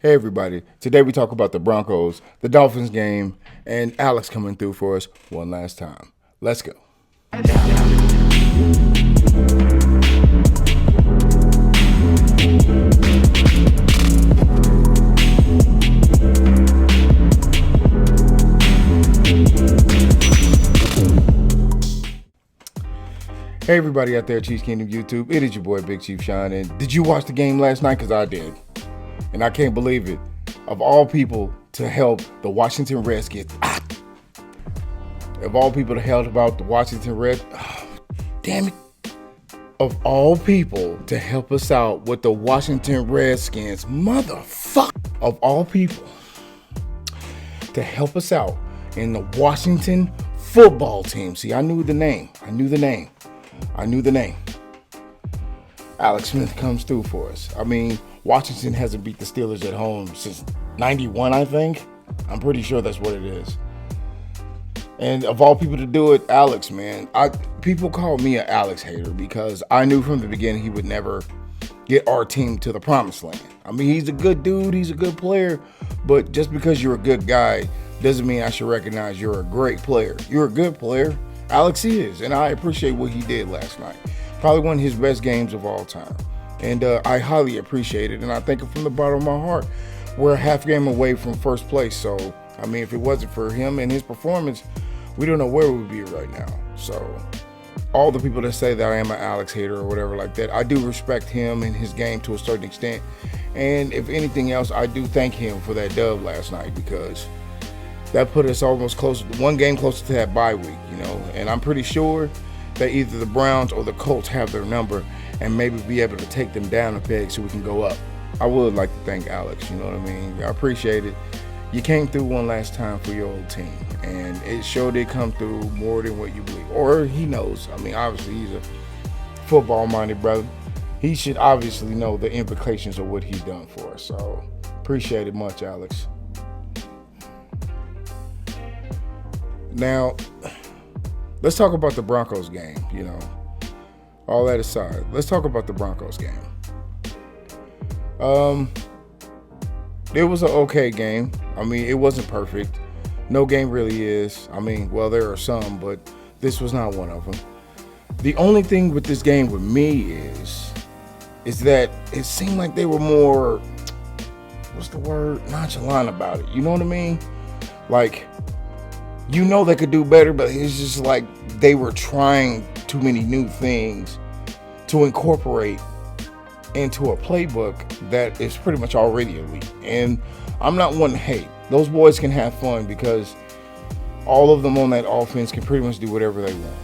Hey everybody, today we talk about the Broncos, the Dolphins game, and Alex coming through for us one last time. Let's go. Hey everybody out there at Chiefs Kingdom YouTube, it is your boy Big Chief Sean, and did you watch the game last night? Because I did, and I can't believe it. Of all people to help the Washington Redskins, of all people to help about the Washington damn it. Of all people to help us out with the Washington Redskins, motherfucker. Of all people to help us out in the Washington football team. See, I knew the name. Alex Smith comes through for us. I mean, Washington hasn't beat the Steelers at home since 91, I think. I'm pretty sure that's what it is. And of all people to do it, Alex, man. People call me an Alex hater because I knew from the beginning he would never get our team to the promised land. I mean, he's a good dude. He's a good player. But just because you're a good guy doesn't mean I should recognize you're a great player. You're a good player. Alex is, and I appreciate what he did last night. Probably one of his best games of all time. And I highly appreciate it, and I thank him from the bottom of my heart. We're a half game away from first place, so, I mean, if it wasn't for him and his performance, we don't know where we'd be right now. So, all the people that say that I am an Alex hater or whatever like that, I do respect him and his game to a certain extent. And if anything else, I do thank him for that dub last night because that put us almost closer, one game closer to that bye week, you know. And I'm pretty sure that either the Browns or the Colts have their number and maybe be able to take them down a peg so we can go up. I would like to thank Alex, you know what I mean? I appreciate it. You came through one last time for your old team, and it sure did come through more than what you believe. Or he knows. I mean, obviously, he's a football-minded brother. He should obviously know the implications of what he's done for us. So, appreciate it much, Alex. Now, let's talk about the Broncos game, you know. All that aside, let's talk about the Broncos game. It was an okay game. I mean, it wasn't perfect. No game really is. I mean, well, there are some, but this was not one of them. The only thing with this game with me is that it seemed like they were more, what's the word, nonchalant about it. You know what I mean? Like, you know they could do better, but it's just like they were trying too many new things to incorporate into a playbook that is pretty much already elite. And I'm not one to hate. Those boys can have fun because all of them on that offense can pretty much do whatever they want.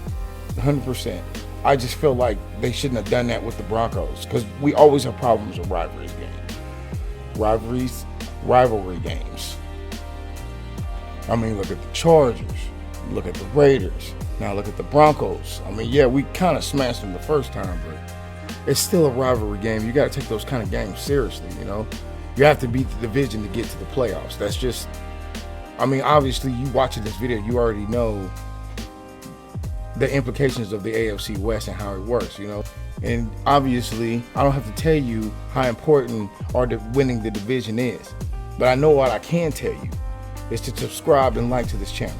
100%. I just feel like they shouldn't have done that with the Broncos because we always have problems with rivalry games. I mean, look at the Chargers, look at the Raiders, now look at the Broncos. I mean, yeah, we kind of smashed them the first time, but it's still a rivalry game. You got to take those kind of games seriously, you know. You have to beat the division to get to the playoffs. That's just, I mean, obviously, you watching this video, you already know the implications of the AFC West and how it works, you know. And obviously, I don't have to tell you how important winning the division is. But I know what I can tell you is to subscribe and like to this channel.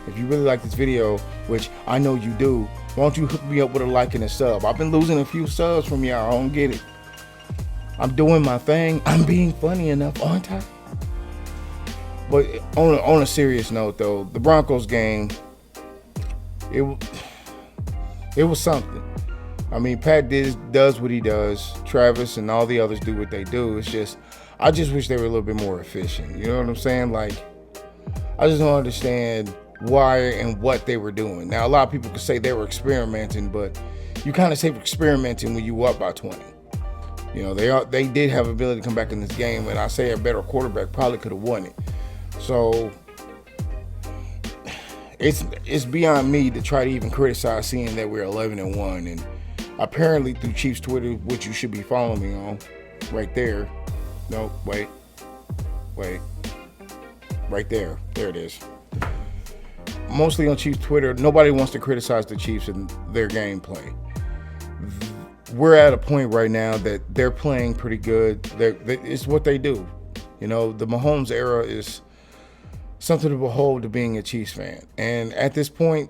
If you really like this video, which I know you do, why don't you hook me up with a like and a sub? I've been losing a few subs from y'all. I don't get it. I'm doing my thing. I'm being funny enough, aren't I? But on a serious note, though, the Broncos game, it was something. I mean, Pat does what he does. Travis and all the others do what they do. It's just, I just wish they were a little bit more efficient. You know what I'm saying? Like, I just don't understand why and what they were doing. Now, a lot of people could say they were experimenting, but you kind of say experimenting when you were up by 20. You know, they did have ability to come back in this game, and I say a better quarterback probably could have won it. So it's beyond me to try to even criticize seeing that we're 11-1, and apparently through Chiefs Twitter, which you should be following me on, right there. No, wait, right there. There it is. Mostly on Chiefs Twitter, nobody wants to criticize the Chiefs and their gameplay. We're at a point right now that they're playing pretty good. It's what they do. The Mahomes era is something to behold to being a Chiefs fan. And at this point,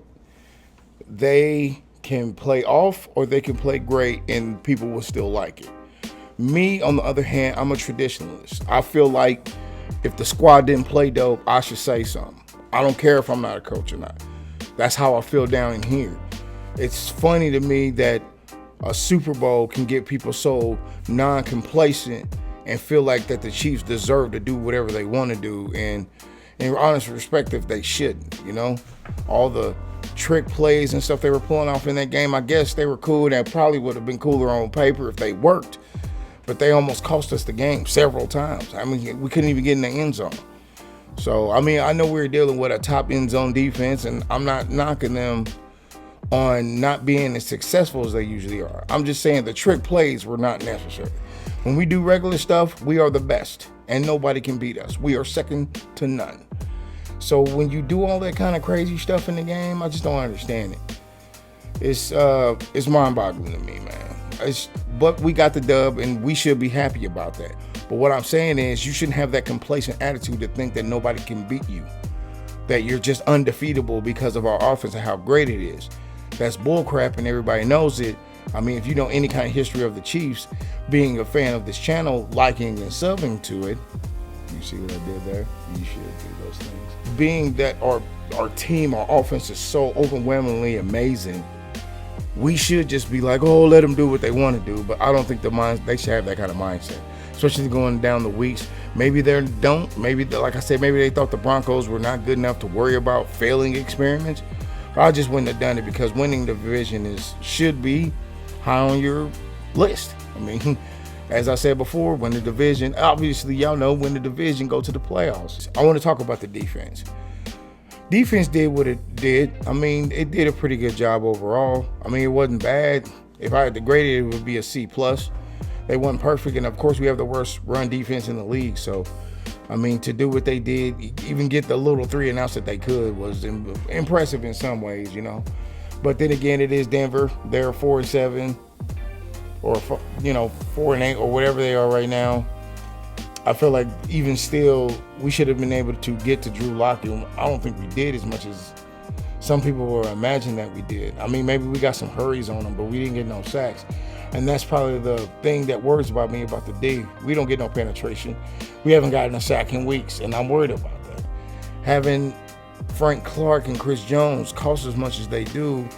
they can play off or they can play great and people will still like it. Me, on the other hand, I'm a traditionalist. I feel like if the squad didn't play dope, I should say something. I don't care if I'm not a coach or not. That's how I feel down in here. It's funny to me that a Super Bowl can get people so non-complacent and feel like that the Chiefs deserve to do whatever they want to do. And in honest perspective, they shouldn't, All the trick plays and stuff they were pulling off in that game, I guess they were cool. That probably would have been cooler on paper if they worked. But they almost cost us the game several times. I mean, we couldn't even get in the end zone. So, I mean, I know we're dealing with a top end zone defense, and I'm not knocking them on not being as successful as they usually are. I'm just saying the trick plays were not necessary. When we do regular stuff, we are the best, and nobody can beat us. We are second to none. So when you do all that kind of crazy stuff in the game, I just don't understand it. It's mind-boggling to me, man. But we got the dub, and we should be happy about that. But what I'm saying is you shouldn't have that complacent attitude to think that nobody can beat you, that you're just undefeatable because of our offense and how great it is. That's bullcrap, and everybody knows it. I mean, if you know any kind of history of the Chiefs, being a fan of this channel, liking and subbing to it, you see what I did there? You should do those things. Being that our team, our offense is so overwhelmingly amazing, we should just be like, oh, let them do what they want to do. But I don't think they should have that kind of mindset, especially going down the weeks. Maybe they don't. Maybe, like I said, maybe they thought the Broncos were not good enough to worry about failing experiments. I just wouldn't have done it because winning the division should be high on your list. I mean, as I said before, win the division. Obviously, y'all know win the division, go to the playoffs. I want to talk about the defense. Defense did what it did. I mean, it did a pretty good job overall. I mean, it wasn't bad. If I had to grade it, it would be a C+. They weren't perfect, and of course, we have the worst run defense in the league. So, I mean, to do what they did, even get the little 3 and outs that they could, was impressive in some ways, But then again, it is Denver. They're 4-7, or 4-8, or whatever they are right now. I feel like even still, we should have been able to get to Drew Lock. I don't think we did as much as some people were imagining that we did. I mean, maybe we got some hurries on them, but we didn't get no sacks. And that's probably the thing that worries about me about the D. We don't get no penetration. We haven't gotten a sack in weeks, and I'm worried about that. Having Frank Clark and Chris Jones cost as much as they do,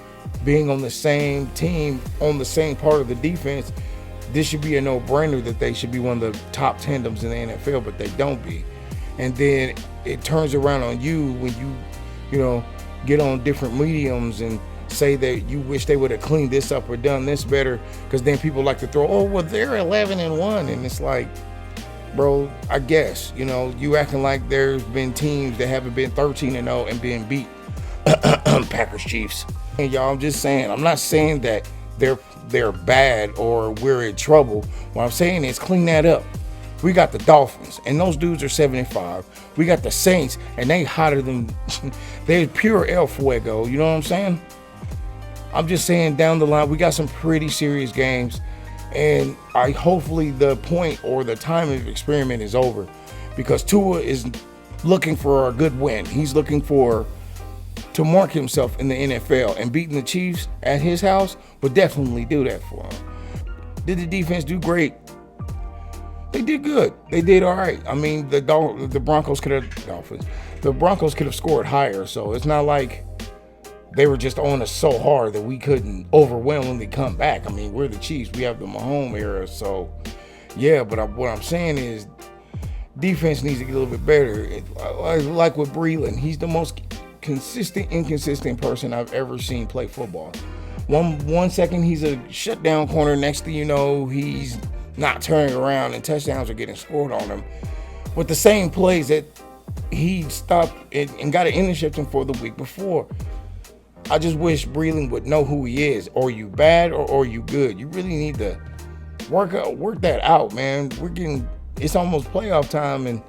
being on the same team, on the same part of the defense, this should be a no-brainer that they should be one of the top tandems in the NFL, but they don't be. And then it turns around on you when you get on different mediums and say that you wish they would have cleaned this up or done this better, because then people like to throw, oh, well, they're 11-1, and it's like, bro, I guess, you acting like there's been teams that haven't been 13-0 and been beat. Packers, Chiefs. And y'all, I'm just saying, I'm not saying that they're bad or we're in trouble. What I'm saying is clean that up. We got the Dolphins, and those dudes are 75. We got the Saints, and they hotter than, they're pure El Fuego. You know what I'm saying? I'm just saying down the line, we got some pretty serious games, and hopefully the point or the time of experiment is over, because Tua is looking for a good win. He's looking to mark himself in the NFL, and beating the Chiefs at his house would definitely do that for him. Did the defense do great? They did good. They did all right. I mean, the Broncos could have scored higher, so it's not like they were just on us so hard that we couldn't overwhelmingly come back. I mean, we're the Chiefs. We have the Mahomes era, so yeah. But what I'm saying is, defense needs to get a little bit better. Like with Breland, he's the most inconsistent person I've ever seen play football. One second he's a shutdown corner, next thing you know, he's not turning around and touchdowns are getting scored on him with the same plays that he stopped and got an interception for the week before. I just wish Breland would know who he is. Are you bad or are you good? You really need to work that out, man. It's almost playoff time, and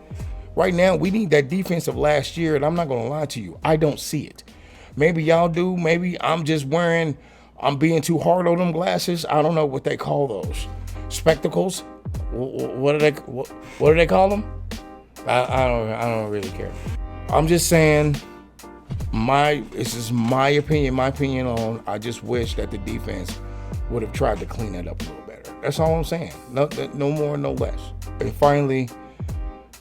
right now we need that defense of last year, and I'm not gonna lie to you, I don't see it. Maybe y'all do. Maybe I'm being too hard on them glasses. I don't know what they call those. Spectacles? What do they call them? I don't really care. I'm just saying, it's just my opinion. My opinion on. I just wish that the defense would have tried to clean it up a little better. That's all I'm saying. No more, no less. And finally,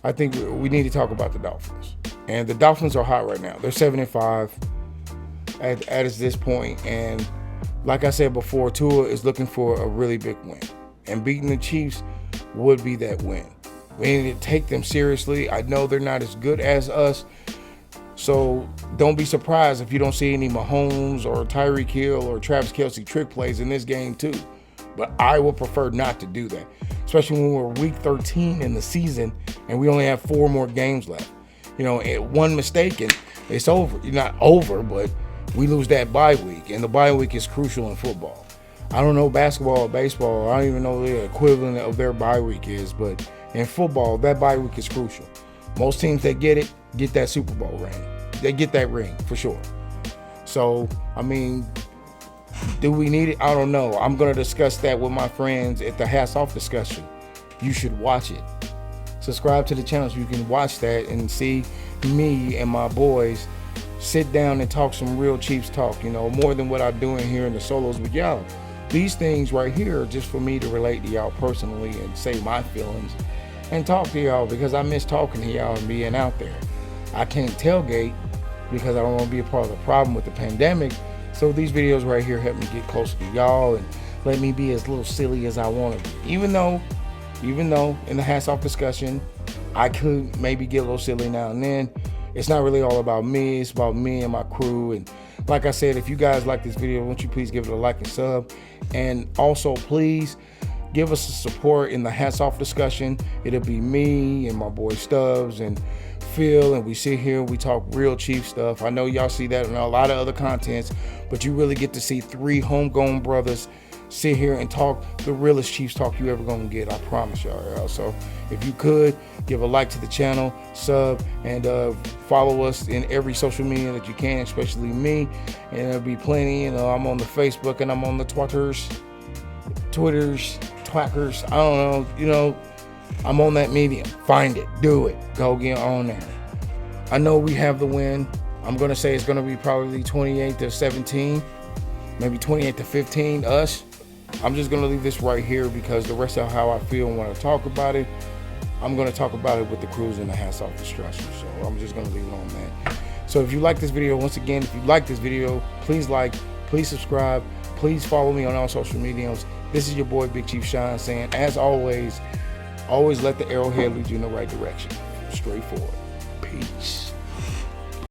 I think we need to talk about the Dolphins. And the Dolphins are hot right now. They're 7-5 at this point. And like I said before, Tua is looking for a really big win. And beating the Chiefs would be that win. We need to take them seriously. I know they're not as good as us. So don't be surprised if you don't see any Mahomes or Tyreek Hill or Travis Kelce trick plays in this game too. But I would prefer not to do that, especially when we're week 13 in the season and we only have 4 more games left. One mistake and it's over. You're not over, but we lose that bye week, and the bye week is crucial in football. I don't know basketball or baseball. I don't even know what the equivalent of their bye week is, but in football, that bye week is crucial. Most teams that get it get that Super Bowl ring. They get that ring for sure. So, do we need it? I don't know. I'm going to discuss that with my friends at the Hats Off discussion. You should watch it. Subscribe to the channel so you can watch that and see me and my boys sit down and talk some real Chiefs talk, more than what I'm doing here in the solos with y'all. These things right here are just for me to relate to y'all personally and say my feelings and talk to y'all, because I miss talking to y'all and being out there. I can't tailgate because I don't want to be a part of the problem with the pandemic. So these videos right here help me get closer to y'all and let me be as little silly as I want to be. Even though in the Hats Off discussion, I could maybe get a little silly now and then. It's not really all about me. It's about me and my crew. And like I said, if you guys like this video, won't you please give it a like and sub. And also, please give us a support in the Hats Off discussion. It'll be me and my boy Stubbs and Phil, and we sit here and we talk real Chief stuff. I know y'all see that in a lot of other contents, but you really get to see 3 homegrown brothers sit here and talk the realest Chiefs talk you ever gonna get. I promise y'all. So if you could give a like to the channel, sub, and follow us in every social media that you can, especially me. And there'll be plenty. I'm on the Facebook and I'm on the Twitters, Twackers. I don't know. I'm on that medium. Find it. Do it. Go get on there. I know we have the win. I'm gonna say it's gonna be probably 28-17, maybe 28-15. Us. I'm just going to leave this right here because the rest of how I feel and want to talk about it, I'm going to talk about it with the crews and the Hats Off discussion. So I'm just going to leave it on that. So if you like this video, once again, if you like this video, please like, please subscribe, please follow me on all social medias. This is your boy Big Chief Shine saying, as always let the arrowhead lead you in the right direction. Straight forward. Peace.